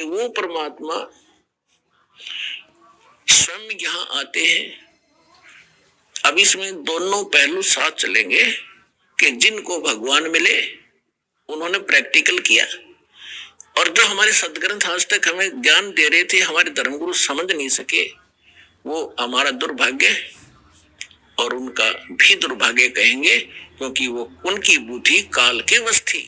वो परमात्मा स्वयं यहाँ आते हैं। अब इसमें दोनों पहलू साथ चलेंगे कि जिनको भगवान मिले उन्होंने प्रैक्टिकल किया, और जो हमारे सदग्रंथ आज तक हमें ज्ञान दे रहे थे, हमारे धर्मगुरु समझ नहीं सके, वो हमारा दुर्भाग्य और उनका भी दुर्भाग्य कहेंगे, क्योंकि वो उनकी बुद्धि काल के वश थी।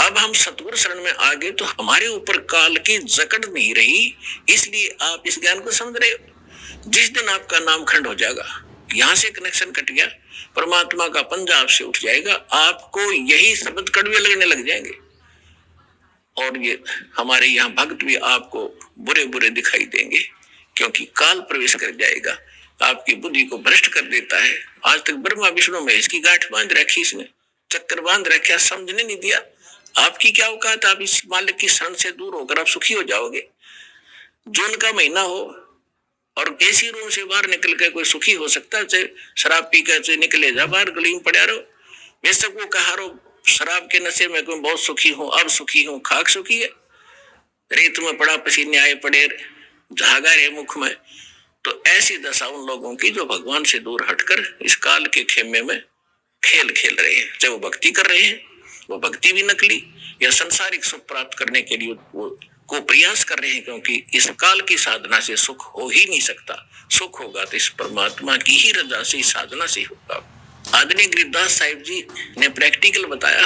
अब हम सतगुरु शरण में आ गए तो हमारे ऊपर काल की जकड़ नहीं रही, इसलिए आप इस ज्ञान को समझ रहे हो। जिस दिन आपका नाम खंड हो जाएगा, यहां से कनेक्शन कट गया, परमात्मा का पंजा आपसे उठ जाएगा, आपको यही शब्द कड़वे लगने लग जाएंगे, और ये हमारे यहाँ भक्त भी आपको बुरे बुरे दिखाई देंगे, क्योंकि काल प्रवेश कर जाएगा, आपकी बुद्धि को भ्रष्ट कर देता है। आज तक ब्रह्मा विष्णु महेश की गांठ बांध रखी, इसने चक्कर बांध रखा, समझने नहीं दिया। आपकी क्या औकात, आप इस मालिक की शरण से दूर होकर आप सुखी हो जाओगे। जून का महीना हो और एसी रूम से बाहर निकल कर कोई सुखी हो सकता है? चाहे शराब पी कर निकले जा बाहर, गली में पड़ा रहो, बेशक वो कहा रहो शराब के नशे में कोई बहुत सुखी हूं, अब सुखी हूं, खाक सुखी है, रेत में पड़ा पसीने आए पड़े, झागा रे मुख में। तो ऐसी दशा उन लोगों की जो भगवान से दूर हटकर इस काल के खेमे में खेल खेल रहे हैं। चाहे वो भक्ति कर रहे हैं, वो भक्ति भी नकली, या संसारिक सुख प्राप्त करने के लिए वो को प्रयास कर रहे हैं, क्योंकि इस काल की साधना से सुख हो ही नहीं सकता। सुख होगा तो इस परमात्मा की ही रजा से, साधना से होगा। आदरणीय गिरिदास साहिब जी ने प्रैक्टिकल बताया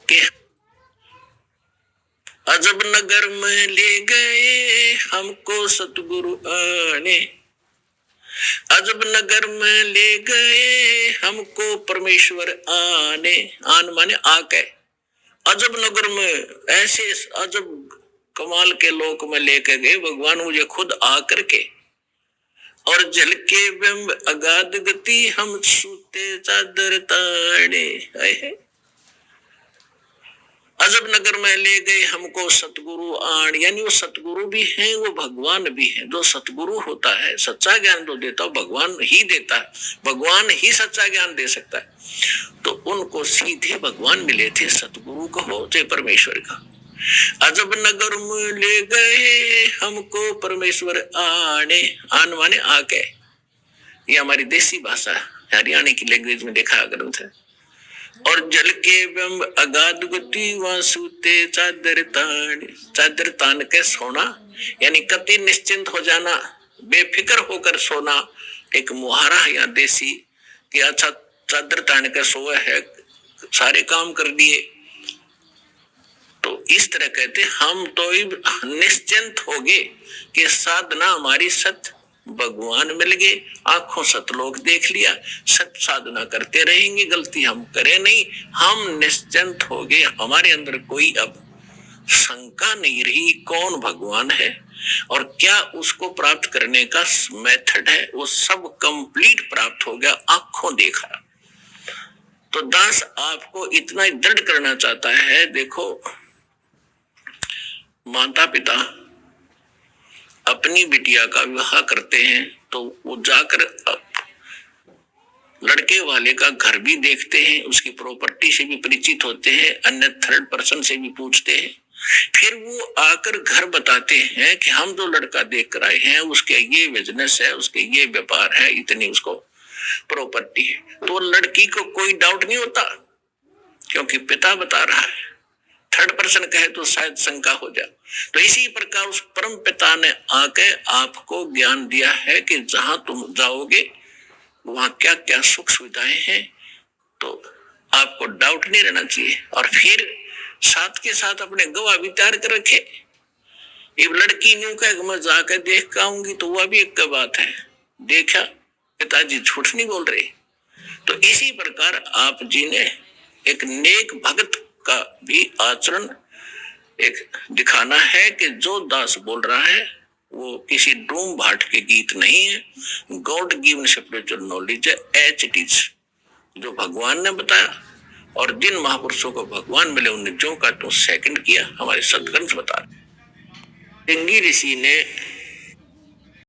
कि अजब नगर में ले गए हमको सतगुरु आने, अजब नगर में ले गए हमको परमेश्वर आने। आन माने आके, अजब नगर में ऐसे अजब कमाल के लोक में लेके गए भगवान मुझे खुद आकर के, और जल के बिंब अगाध गति हम सूते चादर ताड़े। अजब नगर में ले गए हमको सतगुरु आण, यानी वो सतगुरु भी हैं, वो भगवान भी हैं। जो सतगुरु होता है, सच्चा ज्ञान जो देता है भगवान ही देता है, भगवान ही सच्चा ज्ञान दे सकता है। तो उनको सीधे भगवान मिले थे, सतगुरु कहो चाहे परमेश्वर का। अजब नगर में ले गए हमको परमेश्वर आने, आन माने आके, ये हमारी देसी भाषा हरियाणा की लैंग्वेज में देखा ग्रंथ है। और जल के बिंब अगाध गति वासुते चादर तान, चादर तान के सोना, यानी कति निश्चिंत हो जाना, बेफिक्र होकर सोना। एक मुहारा है यहाँ देसी कि अच्छा चादर तान के सोए है, सारे काम कर दिए। तो इस तरह कहते हम तो निश्चिंत हो गए कि साधना हमारी सत भगवान मिल गए, आंखों सतलोक देख लिया, सत साधना करते रहेंगे, गलती हम करें नहीं, हम निश्चिंत हो गए। हमारे अंदर कोई अब शंका नहीं रही कौन भगवान है और क्या उसको प्राप्त करने का मेथड है, वो सब कंप्लीट प्राप्त हो गया, आंखों देखा। तो दास आपको इतना ही दृढ़ करना चाहता है, देखो माता पिता अपनी बिटिया का विवाह करते हैं तो वो जाकर लड़के वाले का घर भी देखते हैं, उसकी प्रॉपर्टी से भी परिचित होते हैं, अन्य थर्ड पर्सन से भी पूछते हैं, फिर वो आकर घर बताते हैं कि हम जो लड़का देख कर आए हैं उसके ये बिजनेस है, उसके ये व्यापार है, इतनी उसको प्रॉपर्टी है। तो लड़की को कोई डाउट नहीं होता क्योंकि पिता बता रहा है, थर्ड पर्सन कहे तो शायद शंका हो जाए। तो इसी प्रकार उस परम पिता ने आके आपको ज्ञान दिया है कि जहां तुम जाओगे वहां क्या क्या सुख सुविधाएं हैं, तो आपको डाउट नहीं रहना चाहिए। और फिर साथ के साथ अपने गवाह भी तैयार कर रखे। एक लड़की न्यू कहे मैं जाकर देख के आऊंगी तो वह भी एक बात है, देखा पिताजी झूठ नहीं बोल रहे। तो इसी प्रकार आप जी ने एक नेक भक्त का भी आचरण एक दिखाना है कि जो दास बोल रहा है वो किसी डूम भाट के गीत नहीं है, गॉड गिवन स्पिरिचुअल नॉलेज है, एज इट इज, जो भगवान ने बताया। और जिन महापुरुषों को भगवान मिले उन्हें जो का तो सेकंड किया, हमारे सदग्रंथ बता रहे। ऋषि ने